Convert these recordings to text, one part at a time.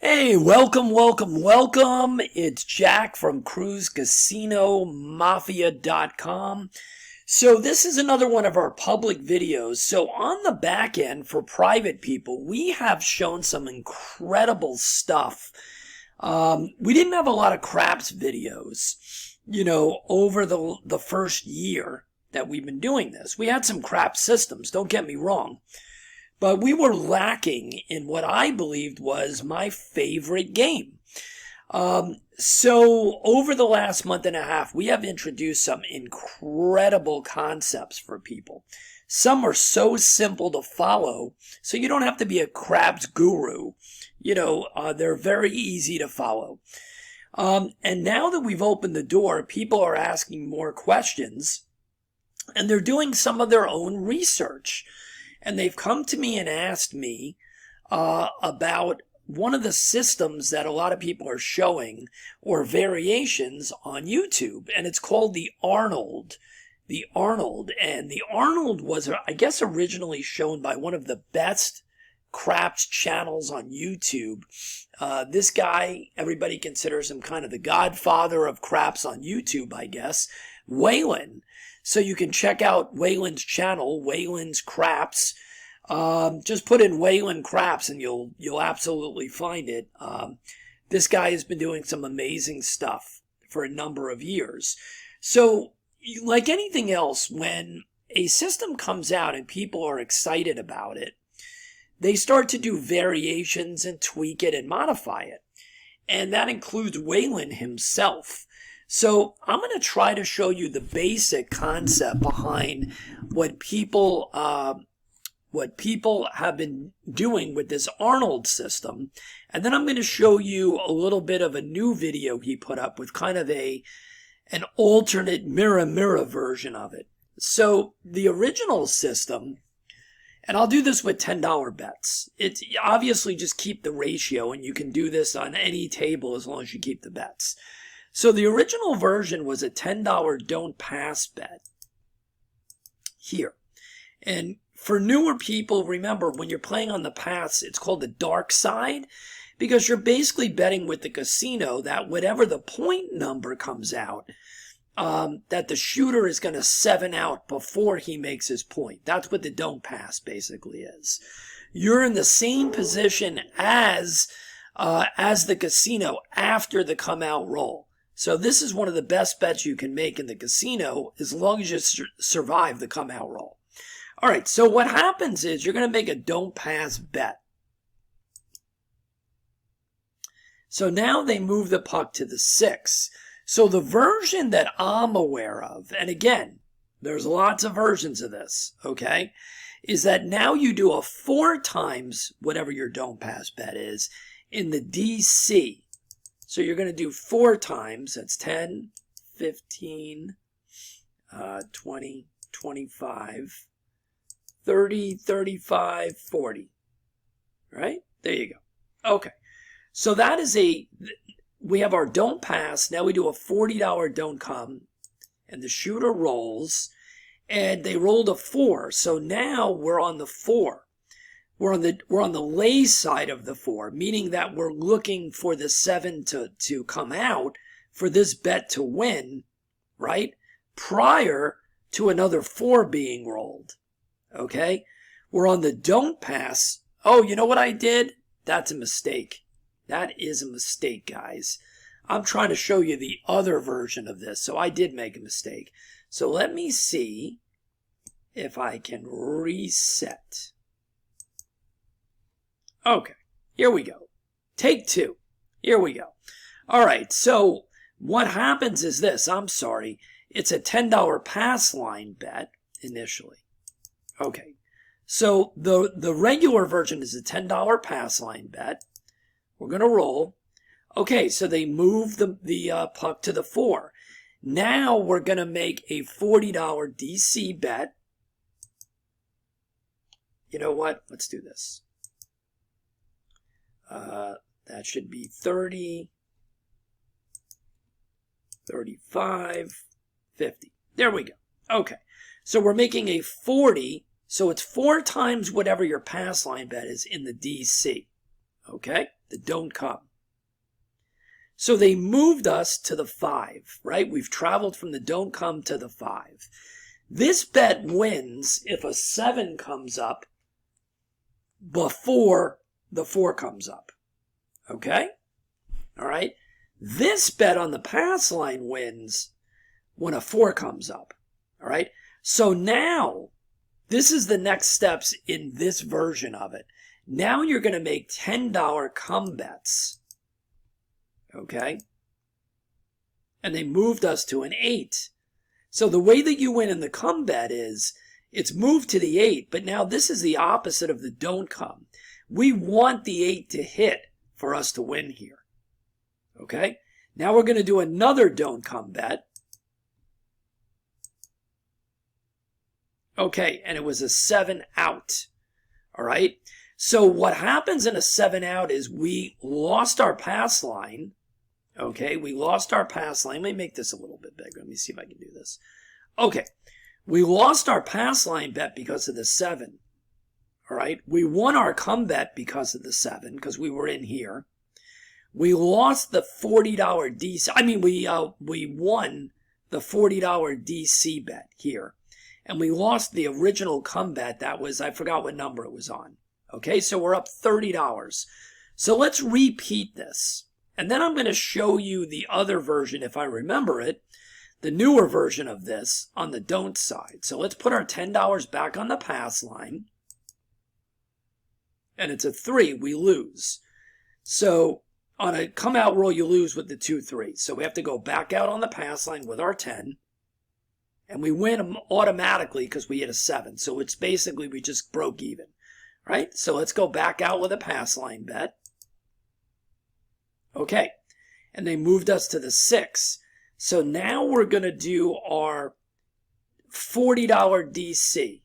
Hey, welcome. It's Jack from CruiseCasinoMafia.com. So this is another one of our public videos. So on the back end for private people, we have shown some incredible stuff. We didn't have a lot of craps videos, over the first year that we've been doing this. We had some crap systems, don't get me wrong. But we were lacking in what I believed was my favorite game. So over the last month and a half, we have introduced some incredible concepts for people. Some are so simple to follow, so you don't have to be a craps guru. They're very easy to follow. And now that we've opened the door, people are asking more questions, and they're doing some of their own research. And they've come to me and asked me about one of the systems that a lot of people are showing, or variations on YouTube, and it's called the Arnold. The Arnold, and the Arnold was, I guess, originally shown by one of the best craps channels on YouTube. This guy, everybody considers him kind of the godfather of craps on YouTube, I guess, Waylon. So you can check out Waylon's channel, Waylon's Craps. Just put in Waylon Craps and you'll absolutely find it. This guy has been doing some amazing stuff for a number of years. So, like anything else, when a system comes out and people are excited about it, they start to do variations and tweak it and modify it. And that includes Waylon himself. So I'm going to try to show you the basic concept behind what people have been doing with this Arnold system. And then I'm going to show you a little bit of a new video he put up with kind of an alternate mirror version of it. So the original system, and I'll do this with $10 bets. It's obviously just keep the ratio, and you can do this on any table as long as you keep the bets. So the original version was a $10 don't pass bet here. And for newer people, remember, when you're playing on the pass, it's called the dark side, because you're basically betting with the casino that whatever the point number comes out, that the shooter is going to 7 out before he makes his point. That's what the don't pass basically is. You're in the same position as the casino after the come out roll. So this is one of the best bets you can make in the casino as long as you survive the come out roll. All right, so what happens is you're going to make a don't pass bet. So now they move the puck to the 6. So the version that I'm aware of, and again, there's lots of versions of this, okay, is that now you do a 4 times whatever your don't pass bet is in the DC. So you're going to do 4 times. That's 10, 15, 20, 25, 30, 35, 40. Right? There you go. Okay. So that is we have our don't pass. Now we do a $40 don't come, and the shooter rolls, and they rolled a 4. So now we're on the 4. We're on the lay side of the 4, meaning that we're looking for the 7 to come out for this bet to win, right? Prior to another 4 being rolled. Okay? We're on the don't pass. Oh, you know what I did? That's a mistake. That is a mistake, guys. I'm trying to show you the other version of this, so I did make a mistake. So let me see if I can reset. Okay, here we go. Take 2. Here we go. All right, so what happens is this. I'm sorry. It's a $10 pass line bet initially. Okay, so the regular version is a $10 pass line bet. We're going to roll. Okay, so they move the puck to the 4. Now we're going to make a $40 DC bet. You know what? Let's do this. That should be 30, 35, 50. There we go. Okay. So we're making a 40. So it's 4 times whatever your pass line bet is in the DC. Okay. the don't come. So they moved us to the 5, right? We've traveled from the don't come to the 5. This bet wins if a 7 comes up before the 4 comes up. Okay? All right? This bet on the pass line wins when a 4 comes up. All right? So now, this is the next steps in this version of it. Now you're going to make $10 come bets. Okay? And they moved us to an 8. So the way that you win in the come bet is, it's moved to the 8, but now this is the opposite of the don't come. We want the 8 to hit for us to win here. Okay? Now we're going to do another don't come bet. Okay, and it was a 7 out. All right? So what happens in a 7 out is we lost our pass line. Okay, we lost our pass line. Let me make this a little bit bigger. Let me see if I can do this. Okay, we lost our pass line bet because of the 7. All right, we won our come bet because of the 7 because we were in here. We lost the $40 DC. I mean, we won the $40 DC bet here. And we lost the original come bet. That was, I forgot what number it was on. Okay, so we're up $30. So let's repeat this. And then I'm going to show you the other version, if I remember it, the newer version of this on the don't side. So let's put our $10 back on the pass line. And it's a 3, we lose. So on a come out roll, you lose with the 2 3s. So we have to go back out on the pass line with our 10. And we win automatically because we hit a 7. So it's basically we just broke even. Right? So let's go back out with a pass line bet. Okay. And they moved us to the 6. So now we're going to do our $40 DC.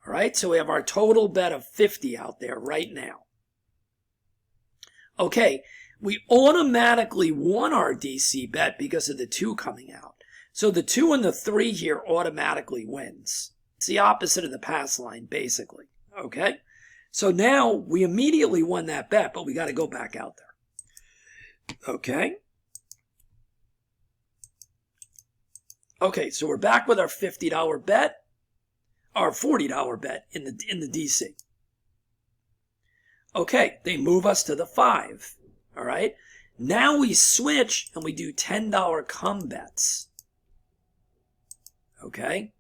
All right. So we have our total bet of 50 out there right now. Okay. We automatically won our DC bet because of the 2 coming out. So the 2 and the 3 here automatically wins. It's the opposite of the pass line, basically. Okay? So now we immediately won that bet, but we got to go back out there. Okay? Okay, so we're back with our $50 bet, our $40 bet in the DC. Okay, they move us to the 5. All right? Now we switch and we do $10 come bets. Okay?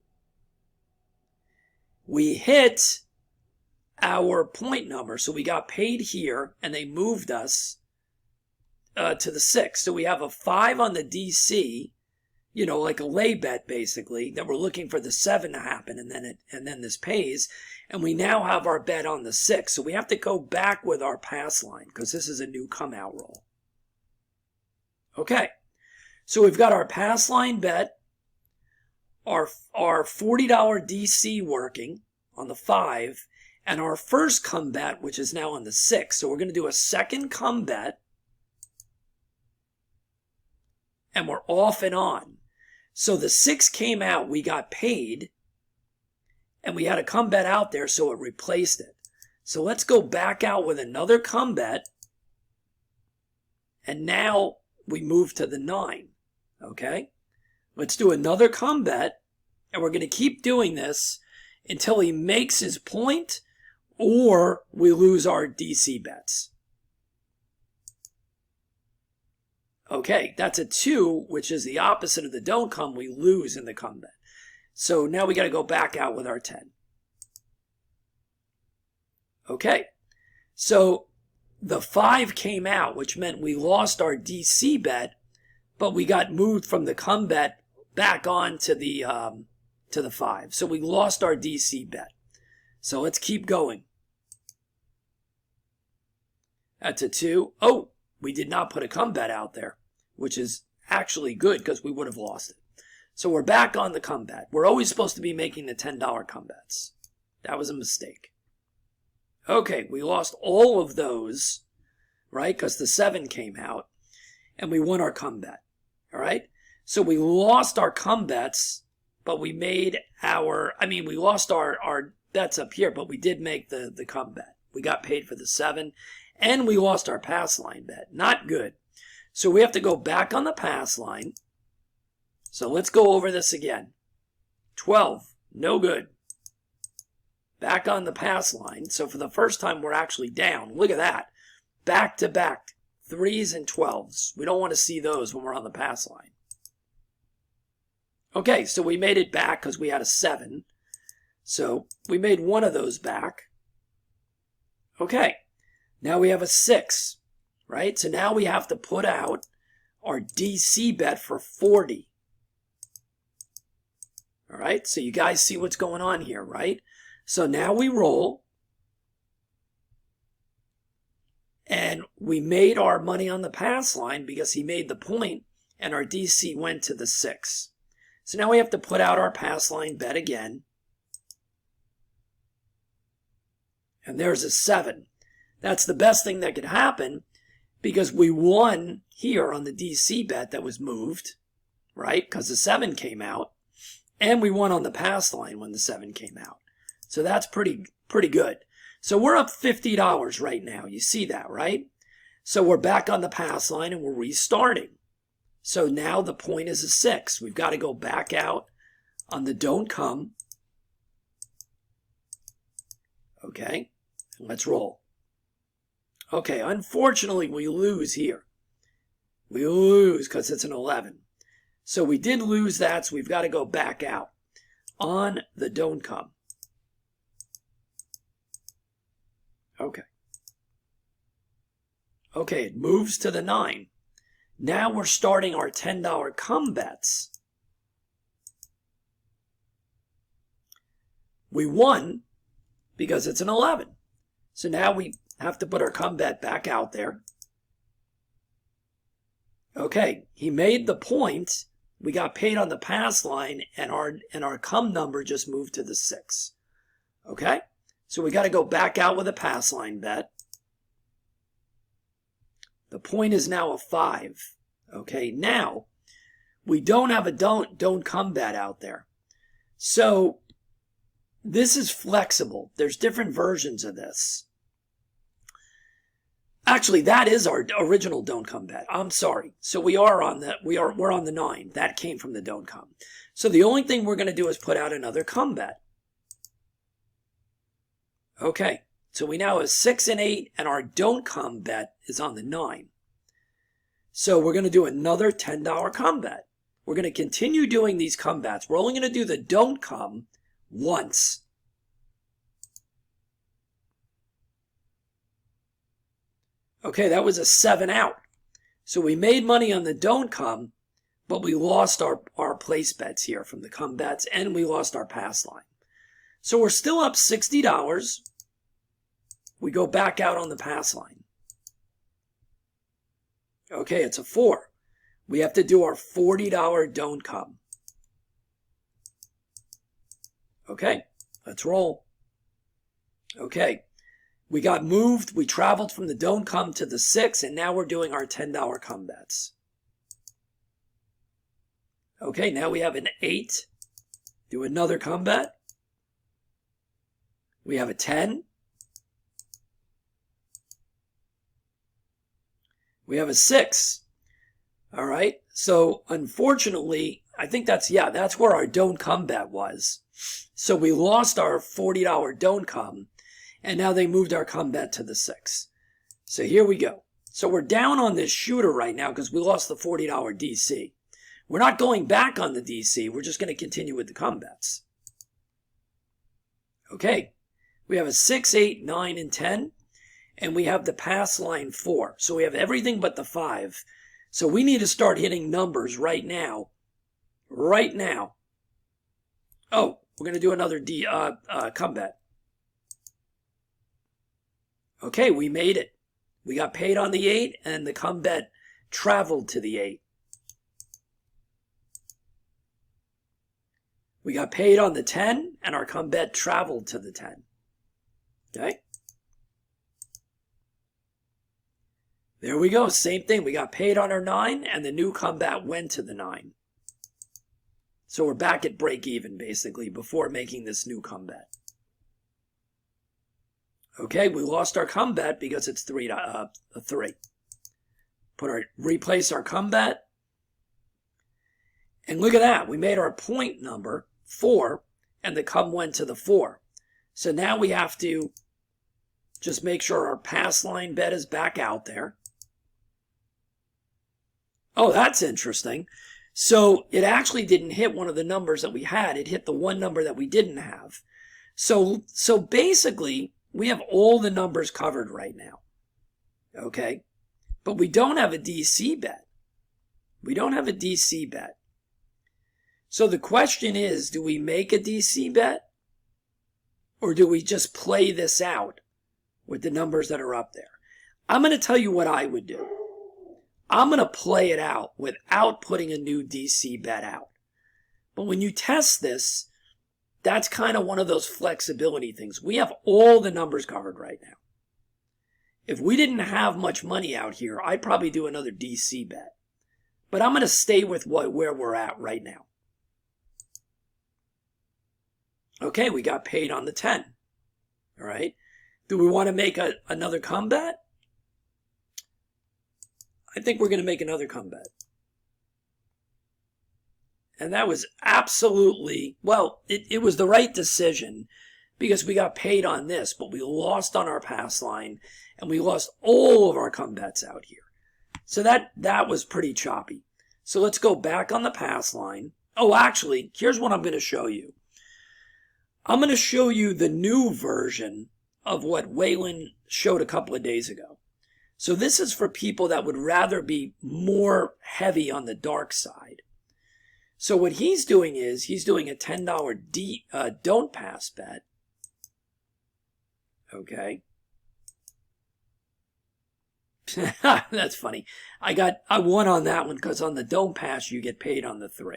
We hit our point number. So we got paid here and they moved us to the 6. So we have a 5 on the DC, you know, like a lay bet basically, that we're looking for the 7 to happen and then this pays. And we now have our bet on the 6. So we have to go back with our pass line because this is a new come out roll. Okay. So we've got our pass line bet, our $40 DC working on the 5, and our first come bet, which is now on the 6. So we're going to do a second come bet. And we're off and on. So the 6 came out, we got paid. And we had a come bet out there, so it replaced it. So let's go back out with another come bet. And now we move to the 9. Okay? Let's do another come bet. And we're going to keep doing this until he makes his point or we lose our DC bets. Okay, that's a 2, which is the opposite of the don't come. We lose in the come bet. So now we got to go back out with our 10. Okay, so the 5 came out, which meant we lost our DC bet, but we got moved from the come bet back on to the 5. So we lost our DC bet. So let's keep going. That's a 2. Oh, we did not put a come bet out there, which is actually good because we would have lost it. So we're back on the come bet. We're always supposed to be making the $10 come bets. That was a mistake. Okay, we lost all of those, right? Because the 7 came out and we won our come bet. All right? So we lost our come bets, but we made we lost our bets up here, but we did make the come bet. We got paid for the 7, and we lost our pass line bet. Not good. So we have to go back on the pass line. So let's go over this again. 12, no good. Back on the pass line. So for the first time, we're actually down. Look at that. Back to back. 3s and 12s. We don't want to see those when we're on the pass line. Okay, so we made it back because we had a 7. So we made one of those back. Okay, now we have a 6, right? So now we have to put out our DC bet for 40. All right, so you guys see what's going on here, right? So now we roll. And we made our money on the pass line because he made the point, and our DC went to the 6. So now we have to put out our pass line bet again. And there's a 7. That's the best thing that could happen because we won here on the DC bet that was moved, right? Because the 7 came out. And we won on the pass line when the 7 came out. So that's pretty good. So we're up $50 right now. You see that, right? So we're back on the pass line and we're restarting. So now the point is a 6. We've got to go back out on the don't come. Okay, let's roll. Okay, unfortunately we lose here. We lose because it's an 11. So we did lose that, so we've got to go back out on the don't come. Okay. Okay, it moves to the 9. Now we're starting our $10 come bets. We won because it's an 11. So now we have to put our come bet back out there. Okay, he made the point. We got paid on the pass line, and our come number just moved to the 6. Okay? So we got to go back out with a pass line bet. The point is now a 5. Okay, now we don't have a don't come bet out there. So this is flexible. There's different versions of this. Actually, that is our original don't come bet. I'm sorry. So we're on the 9. That came from the don't come. So the only thing we're going to do is put out another come bet. Okay, so we now have 6 and 8, and our don't come bet is on the 9. So we're going to do another $10 come bet. We're going to continue doing these come bets. We're only going to do the don't come once. Okay, that was a 7 out. So we made money on the don't come, but we lost our place bets here from the come bets, and we lost our pass line. So we're still up $60. We go back out on the pass line. Okay, it's a 4. We have to do our $40 don't come. Okay, let's roll. Okay, we got moved. We traveled from the don't come to the 6, and now we're doing our $10 come bets. Okay, now we have an 8. Do another come bet. We have a 10. We have a 6. All right. So unfortunately, I think that's where our don't come bet was. So we lost our $40 don't come, and now they moved our come bet to the 6. So here we go. So we're down on this shooter right now because we lost the $40 DC. We're not going back on the DC. We're just going to continue with the come bets. Okay. We have a 6, 8, 9, and 10. And we have the pass line 4. So we have everything but the 5. So we need to start hitting numbers right now. Right now. Oh, we're going to do another come bet. Okay, we made it. We got paid on the 8, and the come bet traveled to the 8. We got paid on the 10, and our come bet traveled to the 10. Okay? There we go. Same thing. We got paid on our 9, and the new come bet went to the 9. So we're back at break even, basically, before making this new come bet. Okay, we lost our come bet because it's 3. Replace our come bet. And look at that. We made our point number 4, and the come went to the 4. So now we have to just make sure our pass line bet is back out there. Oh, that's interesting. So it actually didn't hit one of the numbers that we had. It hit the one number that we didn't have. So basically, we have all the numbers covered right now. Okay? But we don't have a DC bet. We don't have a DC bet. So the question is, do we make a DC bet? Or do we just play this out with the numbers that are up there? I'm going to tell you what I would do. I'm going to play it out without putting a new DC bet out. But when you test this, that's kind of one of those flexibility things. We have all the numbers covered right now. If we didn't have much money out here, I'd probably do another DC bet. But I'm going to stay with where we're at right now. Okay, we got paid on the 10. All right. Do we want to make another come bet? I think we're going to make another come bet. And that was absolutely, well, it was the right decision because we got paid on this, but we lost on our pass line and we lost all of our come bets out here. So that was pretty choppy. So let's go back on the pass line. Oh, actually, here's what I'm going to show you. I'm going to show you the new version of what Waylon showed a couple of days ago. So this is for people that would rather be more heavy on the dark side. So what he's doing is he's doing a $10 don't pass bet. Okay. That's funny. I won on that one because on the don't pass you get paid on the 3.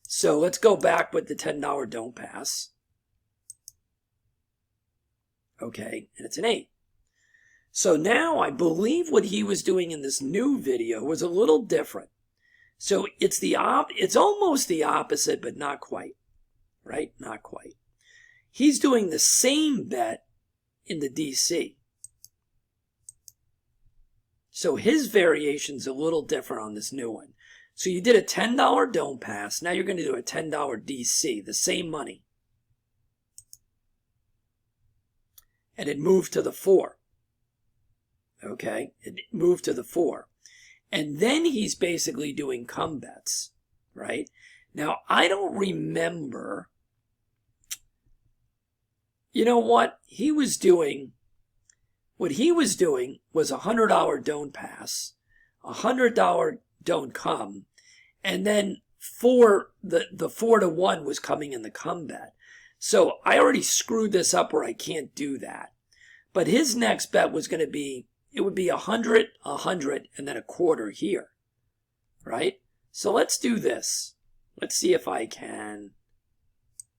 So let's go back with the $10 don't pass. Okay, and it's an 8. So now I believe what he was doing in this new video was a little different. So it's almost the opposite, but not quite. Right? Not quite. He's doing the same bet in the DC. So his variation's a little different on this new one. So you did a $10 don't pass. Now you're going to do a $10 DC, the same money. And it moved to the 4. Okay? It moved to the 4. And then he's basically doing come bets, right? Now, I don't remember. You know what? What he was doing was a $100 don't pass, a $100 don't come, and then the 4 to 1 was coming in the come bet. So I already screwed this up where I can't do that. But his next bet was going to be, it would be 100, 100, and then a quarter here, right? So let's do this. Let's see if I can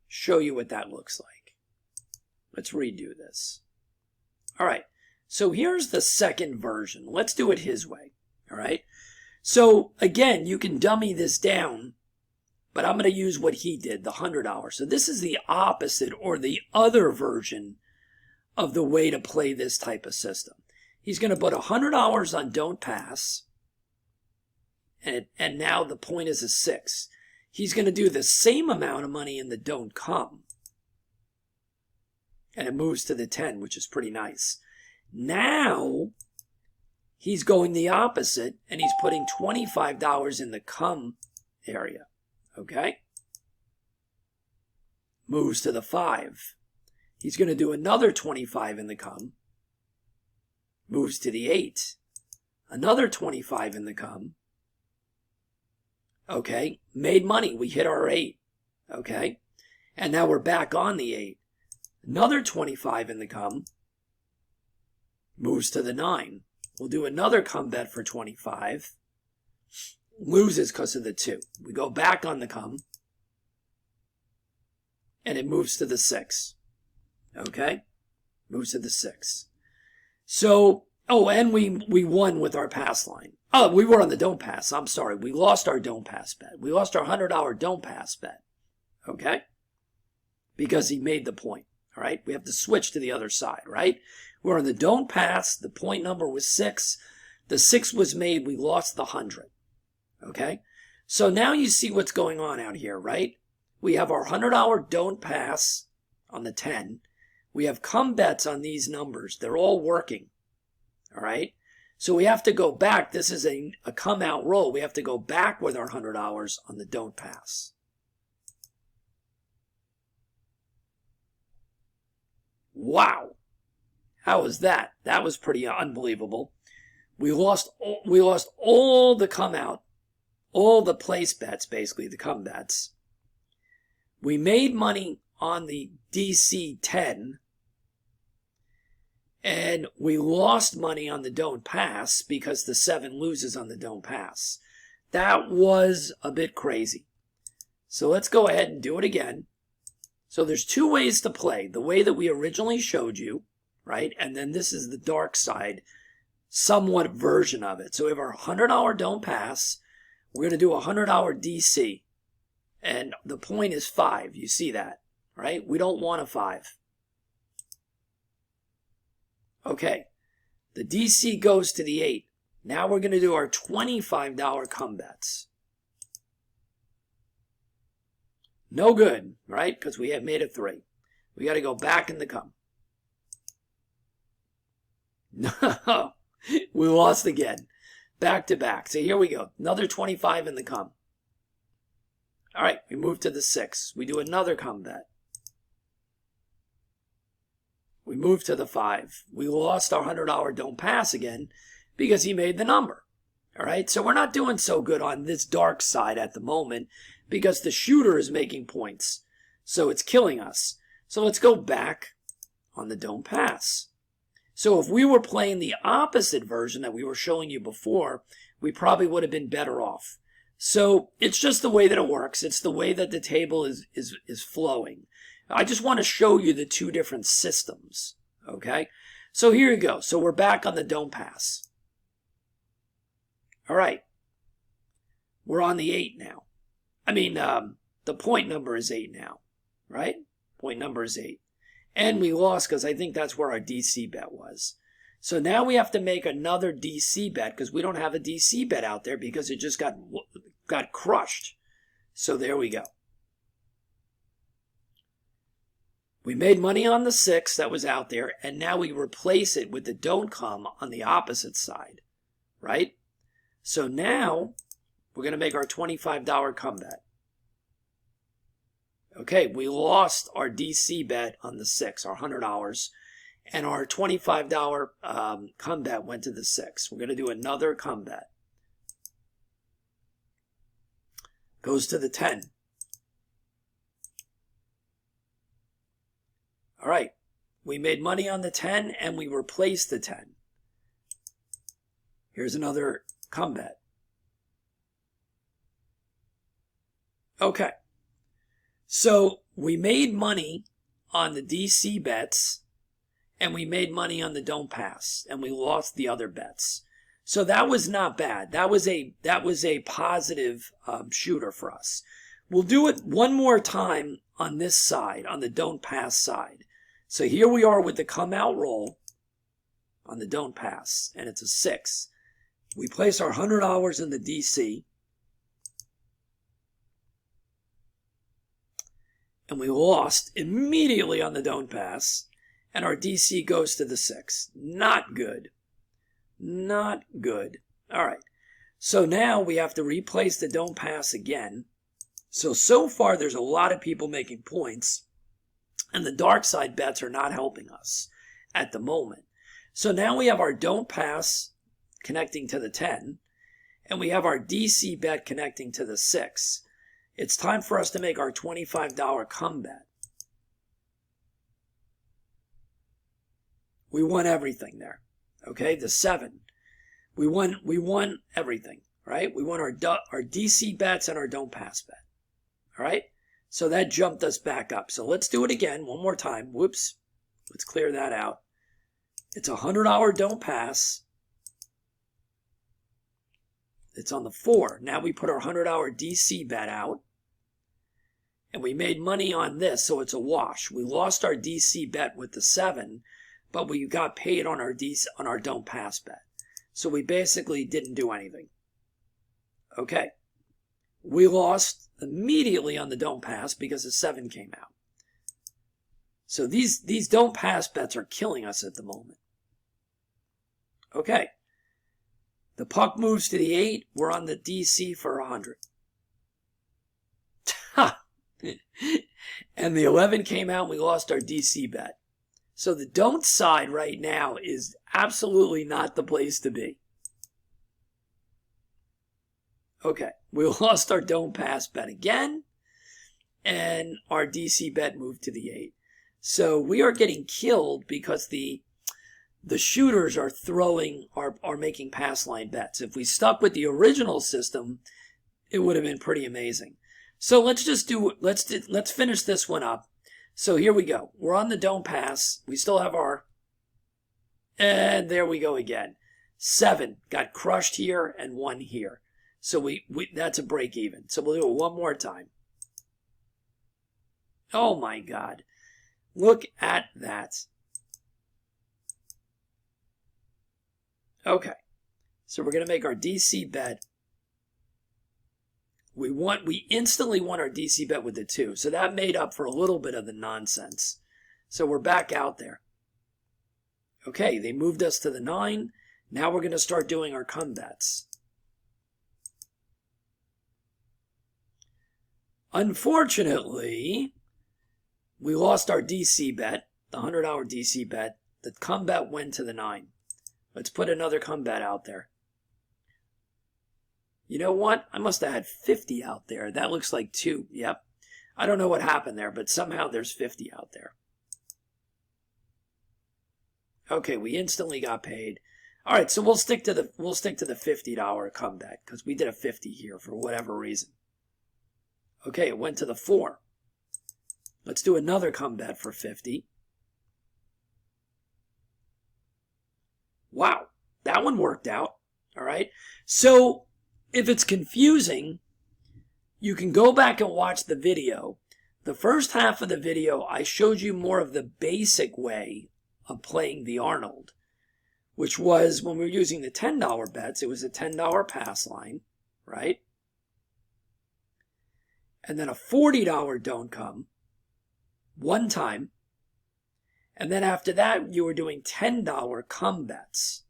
show you what that looks like. Let's redo this. All right. So here's the second version. Let's do it his way. All right. So again, you can dummy this down, but I'm going to use what he did, the $100. So this is the opposite or the other version of the way to play this type of system. He's going to put $100 on don't pass, and now the point is a 6. He's going to do the same amount of money in the don't come, and it moves to the 10, which is pretty nice. Now he's going the opposite, and he's putting $25 in the come area. Okay? Moves to the 5. He's going to do another 25 in the come. Moves to the 8. Another 25 in the come. Okay, made money. We hit our 8. Okay, and now we're back on the 8. Another 25 in the come. Moves to the 9. We'll do another come bet for 25. Loses because of the 2. We go back on the come. And it moves to the 6. Okay? Moves to the 6. So, and we won with our pass line. Oh, we were on the don't pass. I'm sorry. We lost our don't pass bet. We lost our $100 don't pass bet. Okay? Because he made the point. All right, we have to switch to the other side, right? We're on the don't pass. The point number was 6. The 6 was made. We lost the 100. Okay, so now you see what's going on out here, right? We have our $100 don't pass on the 10. We have come bets on these numbers. They're all working. All right, so we have to go back. This is a come out roll. We have to go back with our $100 on the don't pass. Wow, how was that? That was pretty unbelievable. We lost all the come out, all the place bets, basically the come bets. We made money on the DC 10, and we lost money on the don't pass because the 7 loses on the don't pass. That was a bit crazy. So let's go ahead and do it again. So there's 2 ways to play. The way that we originally showed you, right? And then this is the dark side, somewhat version of it. So we have our $100 don't pass. We're going to do a $100 DC. And the point is 5. You see that, right? We don't want a 5. Okay. The DC goes to the 8. Now we're going to do our $25 come bets. No good, right? Because we had made a 3. We got to go back in the come. No, we lost again. Back to back. So here we go. Another 25 in the come. All right, we move to the 6. We do another come bet. We move to the 5. We lost our $100 don't pass again because he made the number. All right, so we're not doing so good on this dark side at the moment because the shooter is making points. So it's killing us. So let's go back on the don't pass. So if we were playing the opposite version that we were showing you before, we probably would have been better off. So it's just the way that it works. It's the way that the table is flowing. I just want to show you the 2 different systems. Okay, so here you go. So we're back on the don't pass. All right, we're on the 8 now. I mean, the point number is 8 now, right? Point number is 8. And we lost because I think that's where our DC bet was. So now we have to make another DC bet because we don't have a DC bet out there because it just got crushed. So there we go. We made money on the 6 that was out there, and now we replace it with the don't come on the opposite side, right? So now we're going to make our $25 come bet. Okay, we lost our DC bet on the 6, our $100, and our $25 come bet went to the 6. We're going to do another come bet. Goes to the 10. All right, we made money on the 10 and we replaced the 10. Here's another come bet. Okay, so we made money on the DC bets and we made money on the don't pass and we lost the other bets. So that was not bad. That was a positive shooter for us. We'll do it one more time on this side, on the don't pass side. So here we are with the come out roll on the don't pass, and it's a 6. We place our $100 in the DC, and we lost immediately on the don't pass, and our DC goes to the 6. Not good. Not good. All right. So now we have to replace the don't pass again. So far there's a lot of people making points, and the dark side bets are not helping us at the moment. So now we have our don't pass connecting to the 10, and we have our DC bet connecting to the 6. It's time for us to make our $25 come bet. We won everything there. Okay, the 7. We won everything, right? We won our DC bets and our don't pass bet. All right, so that jumped us back up. So let's do it again one more time. Whoops, let's clear that out. It's a $100 don't pass. It's on the 4. Now we put our $100 DC bet out. And we made money on this, so it's a wash. We lost our DC bet with the 7, but we got paid on our don't pass bet. So we basically didn't do anything. Okay. We lost immediately on the don't pass because the 7 came out. So these don't pass bets are killing us at the moment. Okay. The puck moves to the 8. We're on the DC for 100. Ha! And the 11 came out and we lost our DC bet. So the don't side right now is absolutely not the place to be. Okay, we lost our don't pass bet again, and our DC bet moved to the 8. So we are getting killed because the shooters are are making pass line bets. If we stuck with the original system, it would have been pretty amazing. So let's finish this one up. So here we go. We're on the don't pass. We still have and there we go again. 7 got crushed here and 1 here. So that's a break even. So we'll do it one more time. Oh my God. Look at that. Okay. So we're going to make our DC bet. We instantly won our DC bet with the 2. So that made up for a little bit of the nonsense. So we're back out there. Okay, they moved us to the 9. Now we're going to start doing our come bets. Unfortunately, we lost our DC bet, the $100 DC bet. The come bet went to the 9. Let's put another come bet out there. You know what? I must have had 50 out there. That looks like 2. Yep. I don't know what happened there, but somehow there's 50 out there. Okay, we instantly got paid. All right, so we'll stick to the $50 come bet because we did a 50 here for whatever reason. Okay, it went to the 4. Let's do another come bet for 50. Wow, that one worked out. All right. So if it's confusing, you can go back and watch the video. The first half of the video, I showed you more of the basic way of playing the Arnold, which was when we were using the $10 bets, it was a $10 pass line, right? And then a $40 don't come one time. And then after that, you were doing $10 come bets.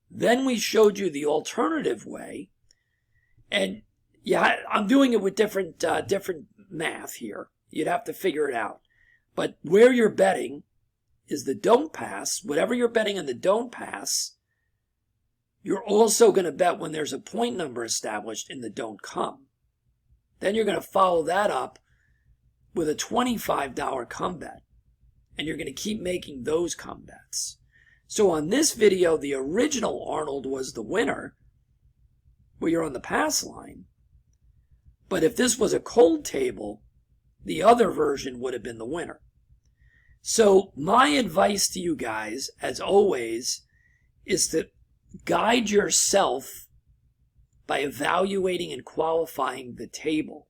Then we showed you the alternative way. And yeah, I'm doing it with different math here. You'd have to figure it out. But where you're betting is the don't pass. Whatever you're betting on the don't pass, you're also going to bet when there's a point number established in the don't come. Then you're going to follow that up with a $25 come bet. And you're going to keep making those come bets. So on this video, the original Arnold was the winner, where you're on the pass line. But if this was a cold table, the other version would have been the winner. So my advice to you guys, as always, is to guide yourself by evaluating and qualifying the table.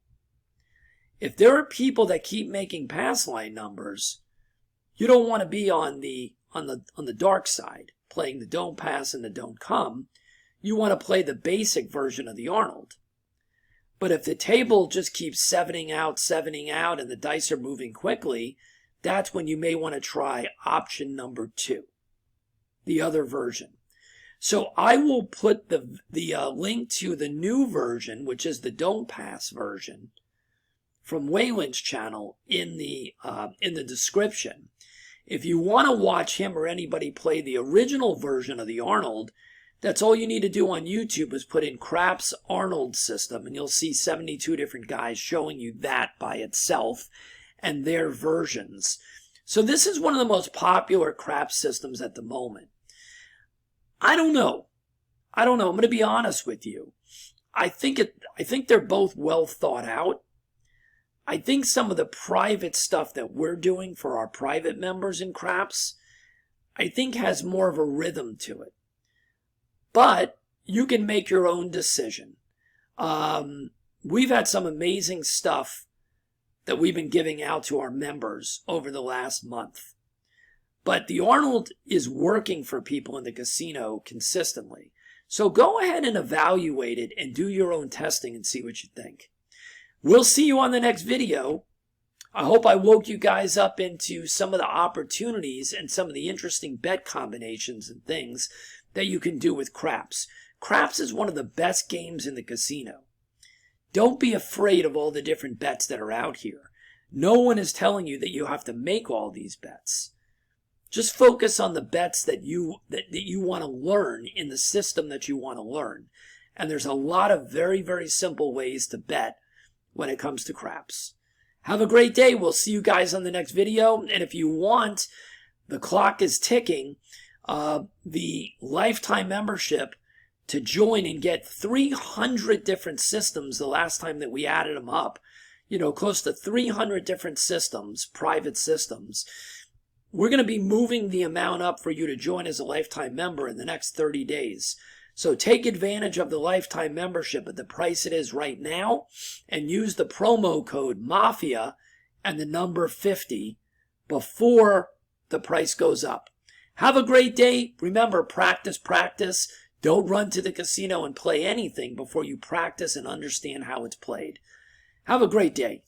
If there are people that keep making pass line numbers, you don't want to be on the dark side, playing the don't pass and the don't come. You want to play the basic version of the Arnold. But if the table just keeps sevening out, and the dice are moving quickly, that's when you may want to try option number 2, the other version. So I will put the link to the new version, which is the don't pass version, from Waylon's channel in the description. If you want to watch him or anybody play the original version of the Arnold, that's all you need to do on YouTube is put in Craps Arnold system, and you'll see 72 different guys showing you that by itself and their versions. So this is one of the most popular craps systems at the moment. I don't know. I'm going to be honest with you. I think they're both well thought out. I think some of the private stuff that we're doing for our private members in craps, I think has more of a rhythm to it. But you can make your own decision. We've had some amazing stuff that we've been giving out to our members over the last month. But the Arnold is working for people in the casino consistently. So go ahead and evaluate it and do your own testing and see what you think. We'll see you on the next video. I hope I woke you guys up into some of the opportunities and some of the interesting bet combinations and things that you can do with craps. Craps is one of the best games in the casino. Don't be afraid of all the different bets that are out here. No one is telling you that you have to make all these bets. Just focus on the bets that you want to learn in the system that you want to learn. And there's a lot of very, very simple ways to bet when it comes to craps. Have a great day. We'll see you guys on the next video. And if you want, the clock is ticking, the lifetime membership to join and get 300 different systems the last time that we added them up. You know, close to 300 different systems, private systems. We're going to be moving the amount up for you to join as a lifetime member in the next 30 days. So take advantage of the lifetime membership at the price it is right now and use the promo code MAFIA and the number 50 before the price goes up. Have a great day. Remember, practice, practice. Don't run to the casino and play anything before you practice and understand how it's played. Have a great day.